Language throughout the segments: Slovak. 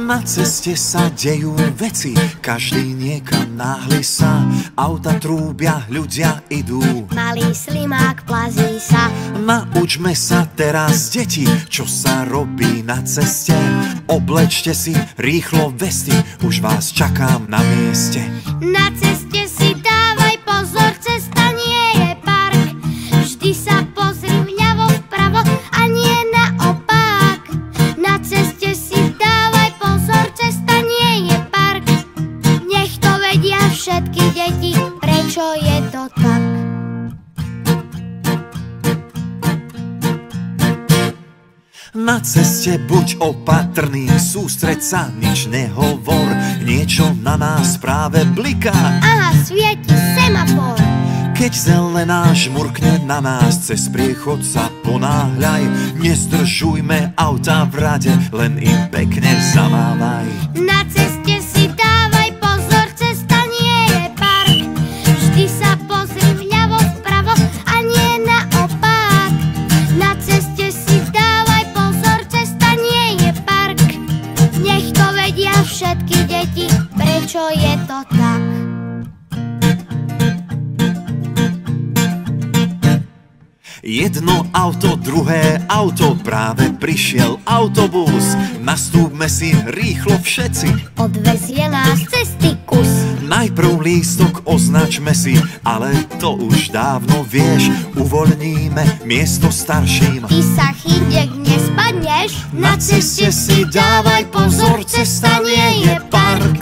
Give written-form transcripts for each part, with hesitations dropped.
Na ceste sa dejú veci, každý niekam náhli sa. Auta trúbia, ľudia idú, malý slimák plazí sa. Naučme sa teraz, deti, čo sa robí na ceste. Oblečte si rýchlo vesty, už vás čakám na mieste. Na ceste si dávaj pozor, cesta nie je park. Vždy sa pozri vľavo vpravo a nie naopak. Na ceste si dávaj pozor, cesta nie je park. Nech to vedia všetky deti, prečo je to tak. Na ceste buď opatrný, sústreď sa, nič nehovor. Niečo na nás práve bliká, Aha, svieti semafor. keď zelená žmurkne na nás, cez priechod sa ponáhľaj. Nezdržujme auta v rade, len im pekne zamávaj. Na ceste si dávaj pozor, cesta nie je park. Vždy sa pozri vľavo vpravo a nie naopak. Na ceste si dávaj pozor, cesta nie je park. Nech to vedia všetky deti, prečo je to tak. Jedno auto, druhé auto, práve prišiel autobus. Nastúpme si rýchlo všetci, Odvezie nás cesty kus. najprv lístok označme si, ale to už dávno vieš. Uvoľníme miesto starším. Ty sa chyť, nespadneš. Na ceste si dávaj pozor, cesta nie je park.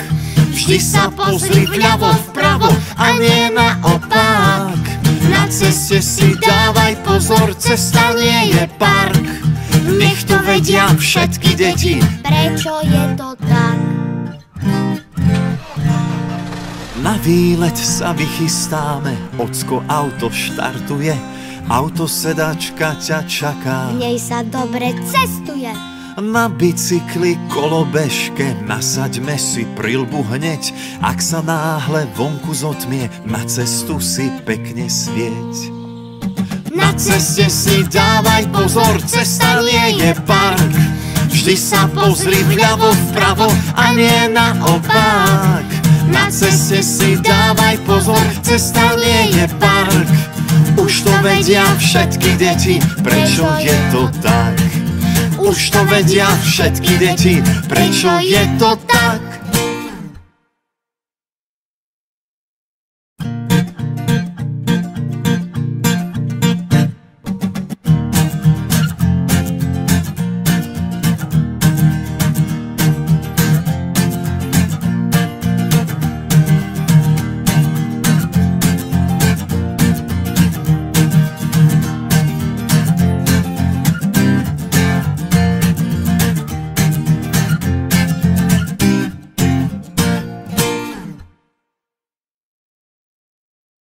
Vždy sa pozri vľavo vpravo a nie naopak. Na ceste si dávaj pozor, cesta nie je park. Nech to vedia všetky deti, Prečo je to tak? na výlet sa vychystáme. Ocko auto štartuje, autosedačka ťa čaká. V nej sa dobre cestuje. Na bicykli kolobežke nasaďme si prilbu hneď. Ak sa náhle vonku zotmie, na cestu si pekne svieť. Na ceste si dávaj pozor, cesta nie je park. Vždy sa pozri vľavo vpravo a nie naopak. Na ceste si dávaj pozor, cesta nie je park. Už to vedia všetky deti, prečo je to tak? Už to vedia všetky deti, prečo je to tak?